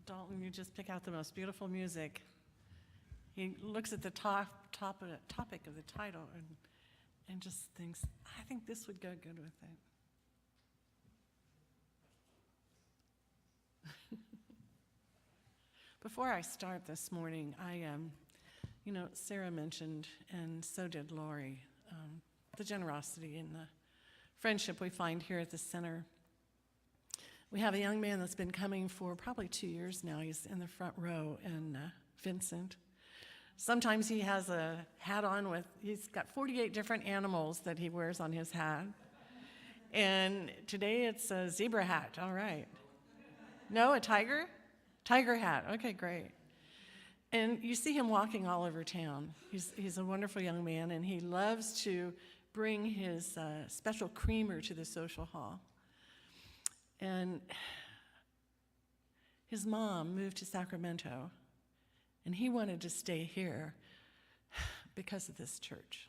Dalton, you just pick out the most beautiful music. He looks at the topic of the title and just thinks, I think this would go good with it. Before I start this morning, Sarah mentioned, and so did Lori, the generosity and the friendship we find here at the center. We have a young man that's been coming for probably 2 years now. He's in the front row, and Vincent. Sometimes he has a hat on he's got 48 different animals that he wears on his hat. And today it's a zebra hat, all right. No, a tiger? Tiger hat, okay, great. And you see him walking all over town. He's a wonderful young man, and he loves to bring his special creamer to the social hall. And his mom moved to Sacramento, and he wanted to stay here because of this church.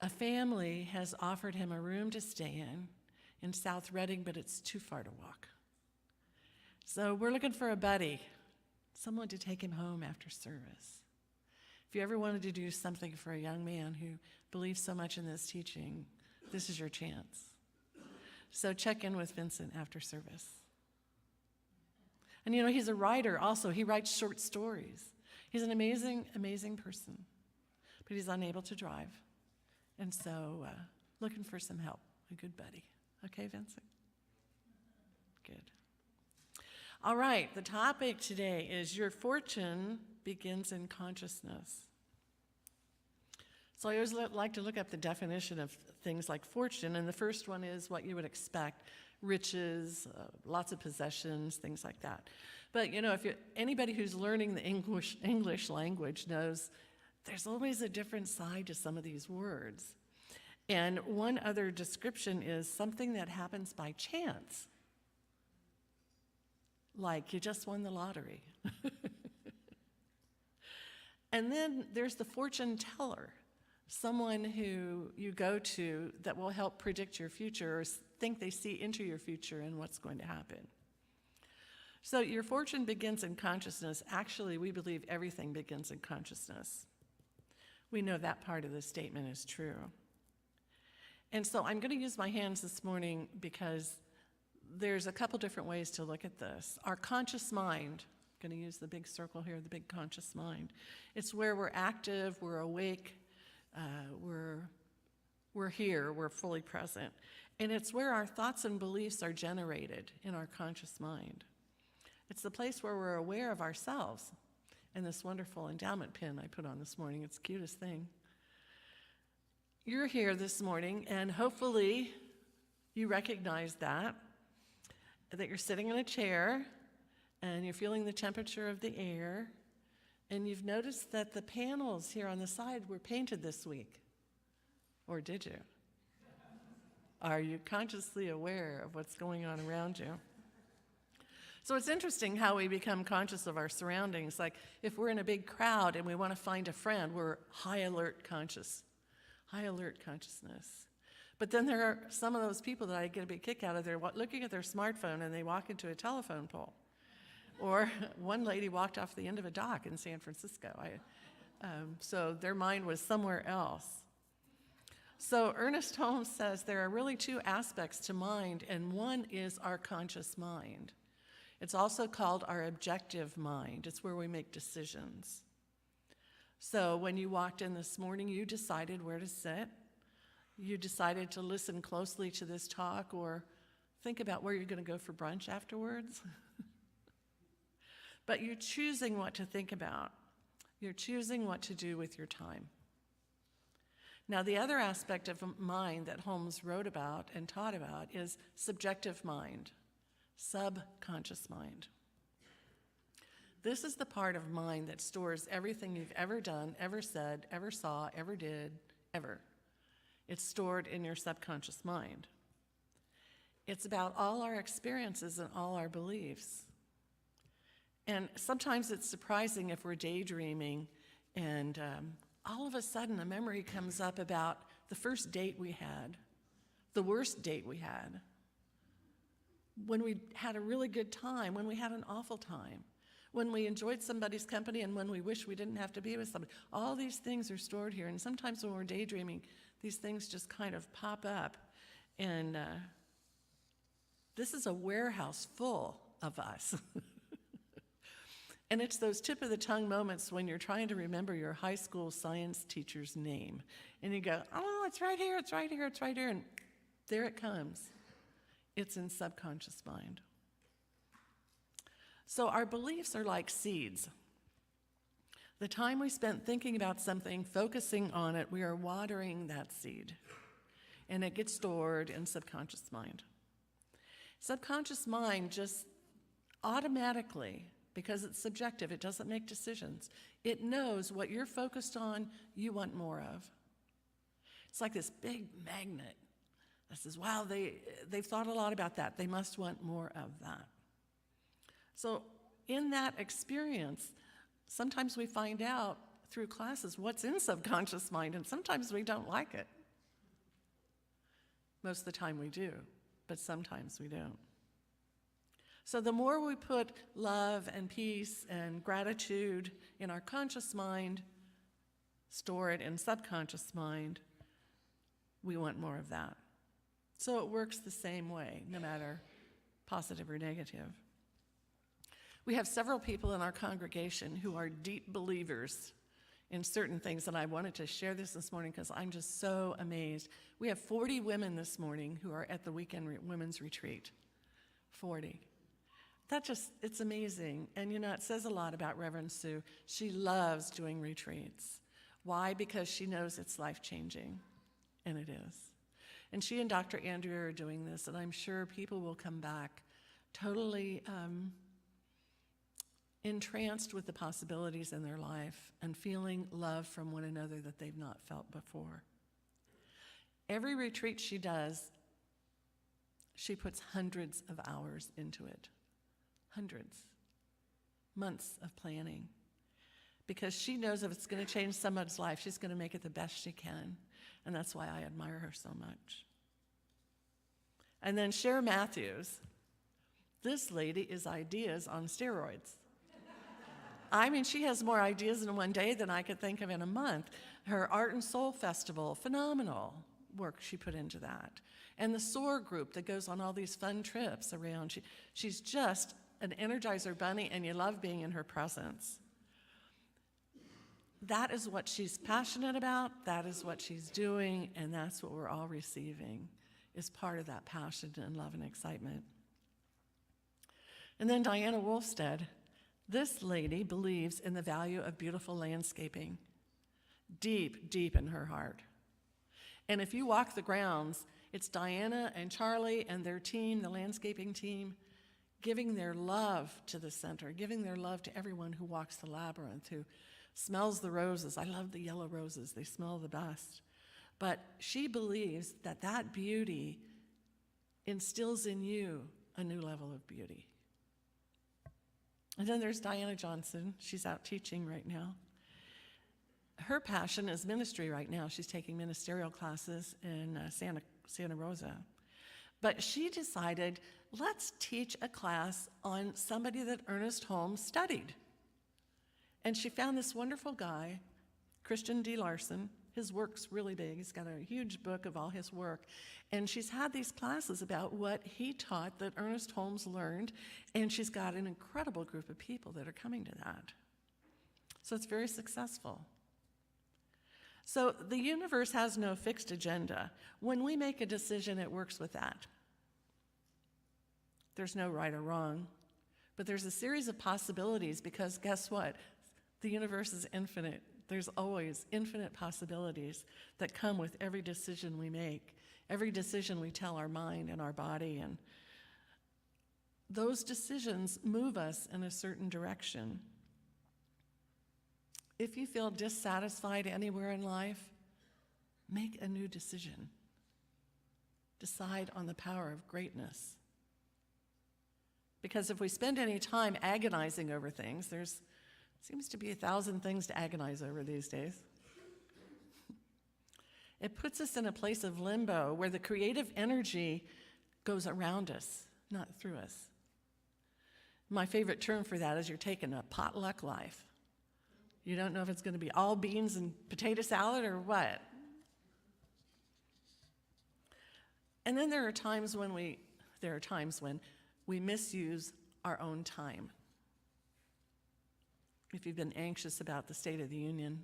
A family has offered him a room to stay in South Reading, but it's too far to walk. So we're looking for a buddy, someone to take him home after service. If you ever wanted to do something for a young man who believes so much in this teaching, this is your chance. So check in with Vincent after service. And he's a writer also. He writes short stories. He's an amazing, amazing person, but he's unable to drive. And so looking for some help, a good buddy. Okay, Vincent? Good. All right, the topic today is your fortune begins in consciousness. So I always like to look up the definition of things like fortune, and the first one is what you would expect: riches, lots of possessions, things like that. But anybody who's learning the English language knows there's always a different side to some of these words. And one other description is something that happens by chance, like you just won the lottery. And then there's the fortune teller, someone who you go to that will help predict your future or think they see into your future and what's going to happen. So your fortune begins in consciousness. Actually, we believe everything begins in consciousness. We know that part of the statement is true. And so I'm going to use my hands this morning because there's a couple different ways to look at this. Our conscious mind, I'm going to use the big circle here, the big conscious mind. It's where we're active, we're awake, we're here, we're fully present. And it's where our thoughts and beliefs are generated in our conscious mind. It's the place where we're aware of ourselves. And this wonderful endowment pin I put on this morning, it's the cutest thing. You're here this morning, and hopefully you recognize that you're sitting in a chair, and you're feeling the temperature of the air, and you've noticed that the panels here on the side were painted this week. Or did you? Are you consciously aware of what's going on around you? So it's interesting how we become conscious of our surroundings. Like if we're in a big crowd and we want to find a friend, we're high alert consciousness. But then there are some of those people that I get a big kick out of. They're looking at their smartphone and they walk into a telephone pole. Or one lady walked off the end of a dock in San Francisco. So their mind was somewhere else. So Ernest Holmes says there are really two aspects to mind, and one is our conscious mind. It's also called our objective mind. It's where we make decisions. So when you walked in this morning, you decided where to sit. You decided to listen closely to this talk or think about where you're going to go for brunch afterwards. But you're choosing what to think about. You're choosing what to do with your time. Now, the other aspect of mind that Holmes wrote about and taught about is subjective mind, subconscious mind. This is the part of mind that stores everything you've ever done, ever said, ever saw, ever did, ever. It's stored in your subconscious mind. It's about all our experiences and all our beliefs. And sometimes it's surprising if we're daydreaming and all of a sudden a memory comes up about the first date we had, the worst date we had, when we had a really good time, when we had an awful time, when we enjoyed somebody's company and when we wish we didn't have to be with somebody. All these things are stored here. And sometimes when we're daydreaming, these things just kind of pop up. And this is a warehouse full of us. And it's those tip-of-the-tongue moments when you're trying to remember your high school science teacher's name. And you go, oh, it's right here, it's right here, it's right here. And there it comes. It's in subconscious mind. So our beliefs are like seeds. The time we spent thinking about something, focusing on it, we are watering that seed. And it gets stored in subconscious mind. Subconscious mind just automatically, because it's subjective, it doesn't make decisions. It knows what you're focused on, you want more of. It's like this big magnet that says, wow, they've thought a lot about that. They must want more of that. So in that experience, sometimes we find out through classes what's in subconscious mind, and sometimes we don't like it. Most of the time we do, but sometimes we don't. So the more we put love and peace and gratitude in our conscious mind, store it in subconscious mind, we want more of that. So it works the same way, no matter positive or negative. We have several people in our congregation who are deep believers in certain things, and I wanted to share this morning because I'm just so amazed. We have 40 women this morning who are at the weekend women's retreat. 40. It's amazing. And it says a lot about Reverend Sue. She loves doing retreats. Why? Because she knows it's life-changing, and it is. And she and Dr. Andrea are doing this, and I'm sure people will come back totally entranced with the possibilities in their life and feeling love from one another that they've not felt before. Every retreat she does, she puts hundreds of hours into it. Hundreds. Months of planning. Because she knows if it's going to change someone's life, she's going to make it the best she can. And that's why I admire her so much. And then Cher Matthews. This lady is ideas on steroids. I mean, she has more ideas in one day than I could think of in a month. Her Art and Soul Festival, phenomenal work she put into that. And the SOAR group that goes on all these fun trips around. She's just an Energizer bunny, and you love being in her presence. That is what she's passionate about, that is what she's doing, and that's what we're all receiving, is part of that passion and love and excitement. And then Diana Wolfstead. This lady believes in the value of beautiful landscaping, deep, deep in her heart. And if you walk the grounds, it's Diana and Charlie and their team, the landscaping team, giving their love to the center, giving their love to everyone who walks the labyrinth, who smells the roses. I love the yellow roses. They smell the best. But she believes that that beauty instills in you a new level of beauty. And then there's Diana Johnson. She's out teaching right now. Her passion is ministry right now. She's taking ministerial classes in Santa Rosa. But she decided, let's teach a class on somebody that Ernest Holmes studied. And she found this wonderful guy, Christian D. Larson. His work's really big. He's got a huge book of all his work. And she's had these classes about what he taught that Ernest Holmes learned, and she's got an incredible group of people that are coming to that. So it's very successful. So the universe has no fixed agenda. When we make a decision, it works with that. There's no right or wrong, but there's a series of possibilities because guess what? The universe is infinite. There's always infinite possibilities that come with every decision we make, every decision we tell our mind and our body, and those decisions move us in a certain direction. If you feel dissatisfied anywhere in life, make a new decision. Decide on the power of greatness. Because if we spend any time agonizing over things, there's seems to be 1,000 things to agonize over these days. It puts us in a place of limbo where the creative energy goes around us, not through us. My favorite term for that is you're taking a potluck life. You don't know if it's going to be all beans and potato salad or what. And then there are times when we misuse our own time. If you've been anxious about the State of the Union,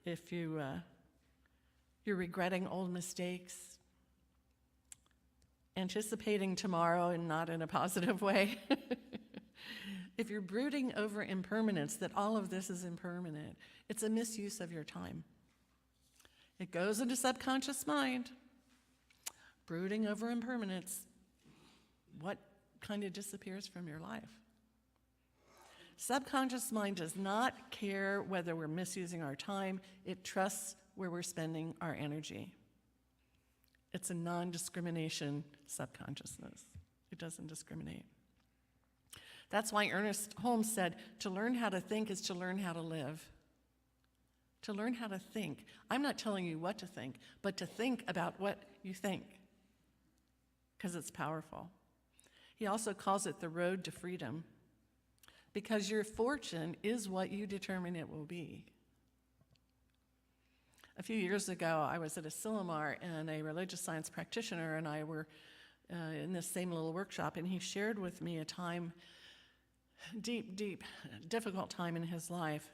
if you're regretting old mistakes, anticipating tomorrow and not in a positive way, if you're brooding over impermanence, that all of this is impermanent, it's a misuse of your time. It goes into subconscious mind. Brooding over impermanence, what kind of disappears from your life? Subconscious mind does not care whether we're misusing our time. It trusts where we're spending our energy. It's a non-discrimination subconsciousness. It doesn't discriminate. That's why Ernest Holmes said, to learn how to think is to learn how to live. To learn how to think. I'm not telling you what to think, but to think about what you think, because it's powerful. He also calls it the road to freedom, because your fortune is what you determine it will be. A few years ago, I was at Asilomar, and a religious science practitioner and I were in this same little workshop, and he shared with me a time, deep, difficult time in his life.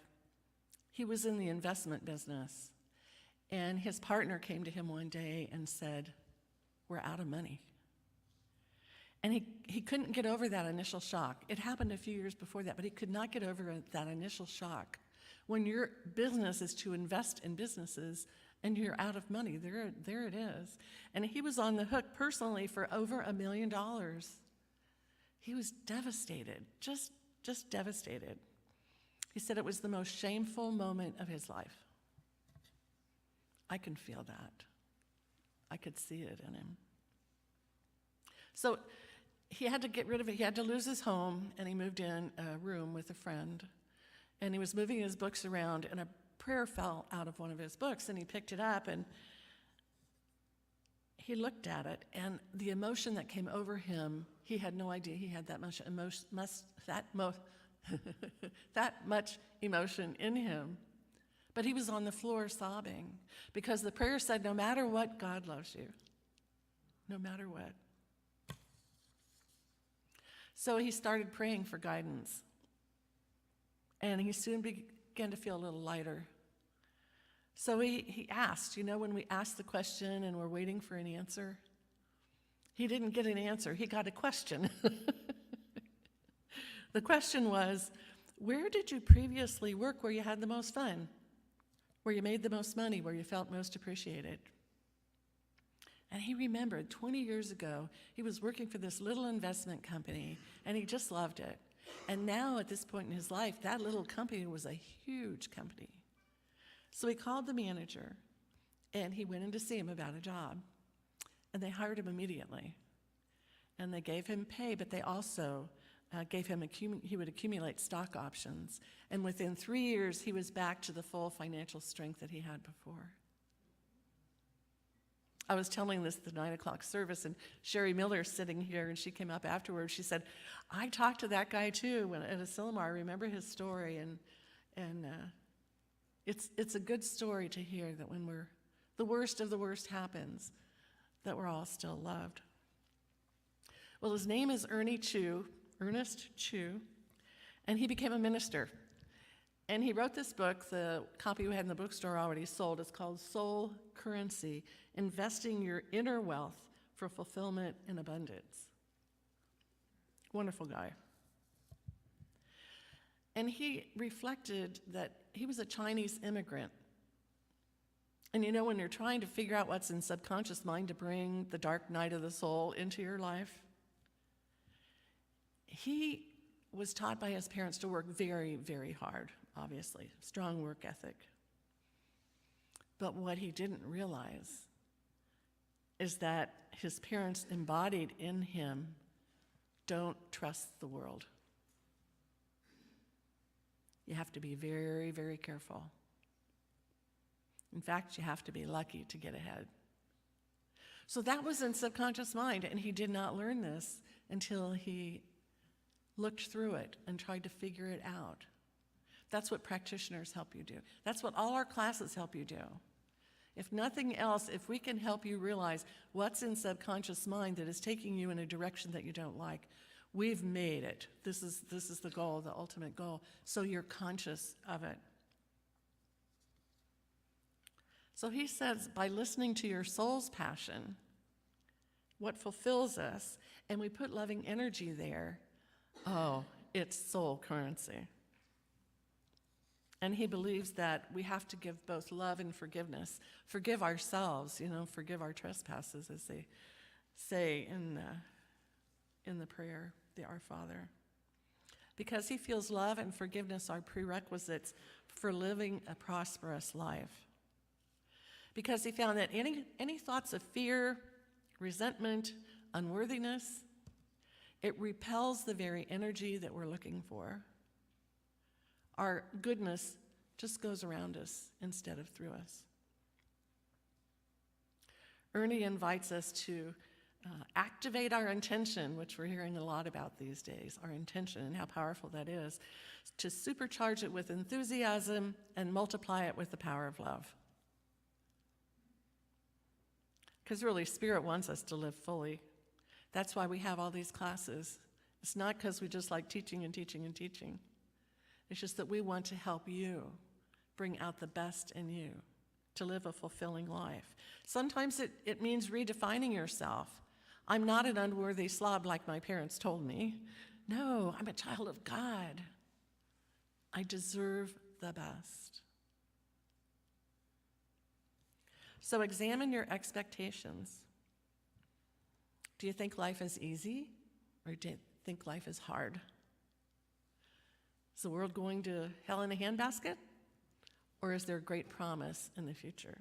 He was in the investment business, and his partner came to him one day and said, "We're out of money." And he couldn't get over that initial shock. It happened a few years before that, but he could not get over that initial shock. When your business is to invest in businesses and you're out of money, there it is. And he was on the hook personally for over $1 million. He was devastated, just devastated. He said it was the most shameful moment of his life. I can feel that. I could see it in him. So he had to get rid of it. He had to lose his home, and he moved in a room with a friend. And he was moving his books around, and a prayer fell out of one of his books, and he picked it up, and he looked at it, and the emotion that came over him, he had no idea he had that much emotion in him. But he was on the floor sobbing, because the prayer said, no matter what, God loves you. No matter what. So he started praying for guidance. And he soon began to feel a little lighter. So he asked, when we ask the question and we're waiting for an answer, he didn't get an answer, he got a question. The question was, where did you previously work where you had the most fun? Where you made the most money, where you felt most appreciated? And he remembered 20 years ago, he was working for this little investment company, and he just loved it. And now, at this point in his life, that little company was a huge company. So he called the manager, and he went in to see him about a job. And they hired him immediately. And they gave him pay, but they also gave him, he would accumulate stock options. And within 3 years, he was back to the full financial strength that he had before. I was telling this at the 9 o'clock service, and Sherry Miller's sitting here, and she came up afterwards. She said, I talked to that guy too at Asilomar. I remember his story, and it's a good story to hear that when the worst of the worst happens, that we're all still loved. Well, his name is Ernest Chu, and he became a minister. And he wrote this book. The copy we had in the bookstore already sold. It's called Soul Currency, Investing Your Inner Wealth for Fulfillment and Abundance. Wonderful guy. And he reflected that he was a Chinese immigrant. And when you're trying to figure out what's in subconscious mind to bring the dark night of the soul into your life, he was taught by his parents to work very, very hard, obviously, strong work ethic. But what he didn't realize is that his parents embodied in him, don't trust the world. You have to be very, very careful. In fact, you have to be lucky to get ahead. So that was in subconscious mind, and he did not learn this until he looked through it and tried to figure it out. That's what practitioners help you do. That's what all our classes help you do. If nothing else, if we can help you realize what's in subconscious mind that is taking you in a direction that you don't like, we've made it. This is the goal, the ultimate goal, so you're conscious of it. So he says, by listening to your soul's passion, what fulfills us, and we put loving energy there, it's soul currency. And he believes that we have to give both love and forgiveness. Forgive ourselves, forgive our trespasses, as they say in the prayer, the Our Father. Because he feels love and forgiveness are prerequisites for living a prosperous life. Because he found that any thoughts of fear, resentment, unworthiness, it repels the very energy that we're looking for. Our goodness just goes around us instead of through us. Ernie invites us to activate our intention, which we're hearing a lot about these days, our intention and how powerful that is, to supercharge it with enthusiasm and multiply it with the power of love. Because really, Spirit wants us to live fully. That's why we have all these classes. It's not because we just like teaching and teaching and teaching. It's just that we want to help you bring out the best in you to live a fulfilling life. Sometimes it means redefining yourself. I'm not an unworthy slob like my parents told me. No, I'm a child of God. I deserve the best. So examine your expectations. Do you think life is easy, or do you think life is hard? Is the world going to hell in a handbasket? Or is there great promise in the future?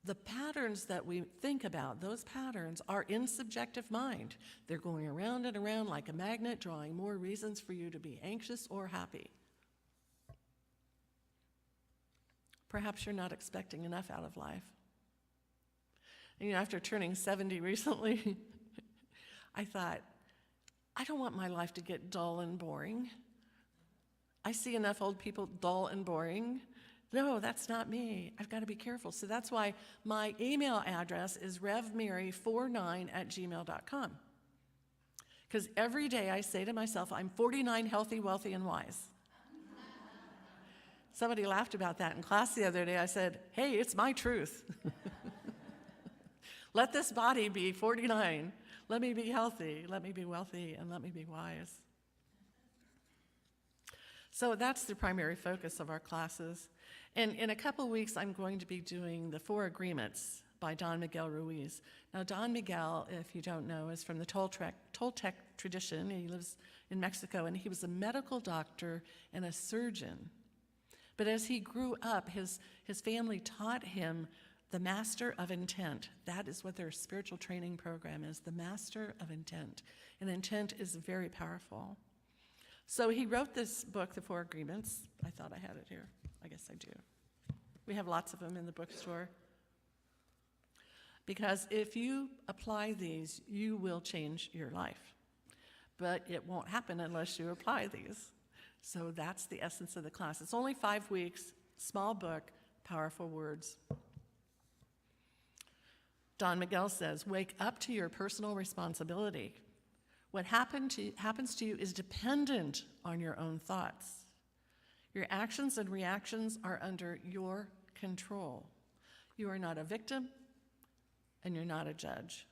The patterns that we think about, those patterns are in subjective mind. They're going around and around like a magnet, drawing more reasons for you to be anxious or happy. Perhaps you're not expecting enough out of life. And, after turning 70 recently, I thought, I don't want my life to get dull and boring. I see enough old people dull and boring. No, that's not me. I've got to be careful. So that's why my email address is revmary49@gmail.com. Because every day I say to myself, I'm 49, healthy, wealthy, and wise. Somebody laughed about that in class the other day. I said, hey, it's my truth. Let this body be 49. Let me be healthy, let me be wealthy, and let me be wise. So that's the primary focus of our classes. And in a couple weeks, I'm going to be doing the 4 Agreements by Don Miguel Ruiz. Now, Don Miguel, if you don't know, is from the Toltec tradition. He lives in Mexico, and he was a medical doctor and a surgeon. But as he grew up, his family taught him the master of intent. That is what their spiritual training program is, the master of intent. And intent is very powerful. So he wrote this book, The 4 Agreements. I thought I had it here. I guess I do. We have lots of them in the bookstore. Because if you apply these, you will change your life. But it won't happen unless you apply these. So that's the essence of the class. It's only 5 weeks, small book, powerful words. Don Miguel says, wake up to your personal responsibility. What happens to you is dependent on your own thoughts. Your actions and reactions are under your control. You are not a victim, and you're not a judge.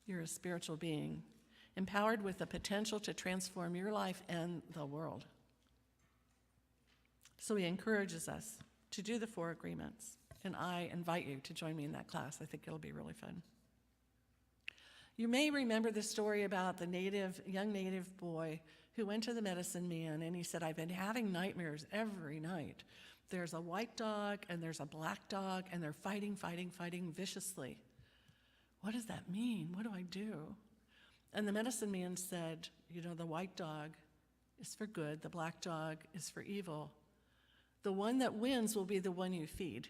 You're a spiritual being, empowered with the potential to transform your life and the world. So he encourages us to do the 4 Agreements. And I invite you to join me in that class. I think it'll be really fun. You may remember the story about the young native boy who went to the medicine man, and he said, I've been having nightmares every night. There's a white dog and there's a black dog, and they're fighting viciously. What does that mean? What do I do? And the medicine man said, the white dog is for good, the black dog is for evil. The one that wins will be the one you feed.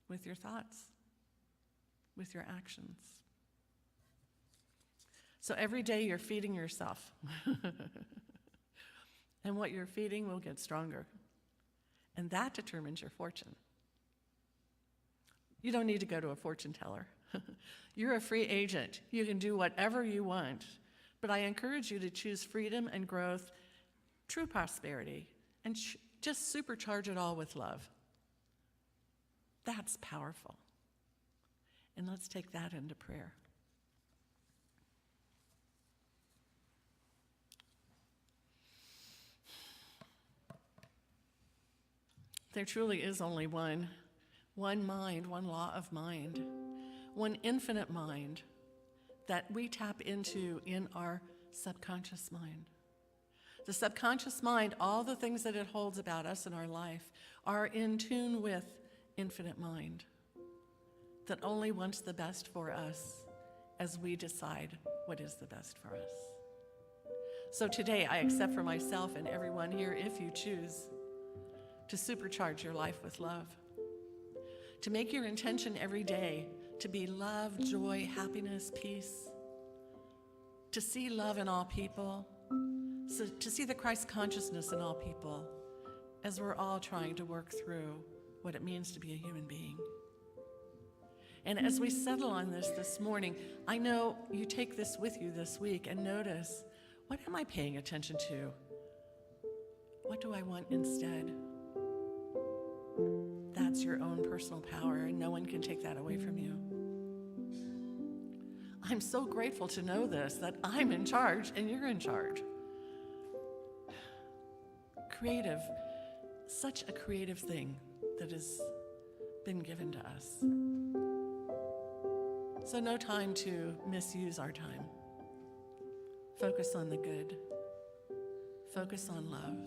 with your thoughts, with your actions. So every day you're feeding yourself. And what you're feeding will get stronger. And that determines your fortune. You don't need to go to a fortune teller. You're a free agent. You can do whatever you want. But I encourage you to choose freedom and growth, true prosperity, and just supercharge it all with love. That's powerful. And let's take that into prayer. There truly is only one mind, one law of mind, one infinite mind that we tap into in our subconscious mind. The subconscious mind, all the things that it holds about us in our life, are in tune with infinite mind that only wants the best for us as we decide what is the best for us. So today I accept for myself and everyone here, if you choose, to supercharge your life with love. To make your intention every day to be love, joy, happiness, peace. To see love in all people. So to see the Christ consciousness in all people as we're all trying to work through what it means to be a human being. And as we settle on this morning, I know you take this with you this week and notice, what am I paying attention to? What do I want instead? That's your own personal power, and no one can take that away from you. I'm so grateful to know this, that I'm in charge and you're in charge. Creative, such a creative thing that has been given to us. So no time to misuse our time. Focus on the good. Focus on love.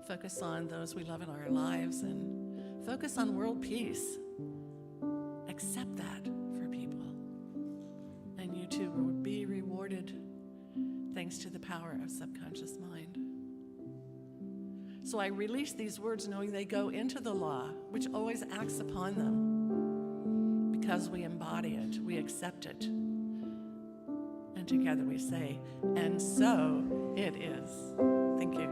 Focus on those we love in our lives, and focus on world peace. Accept that for people. And you too will be rewarded thanks to the power of subconscious mind. So I release these words knowing they go into the law, which always acts upon them. Because we embody it, we accept it. And together we say, and so it is. Thank you.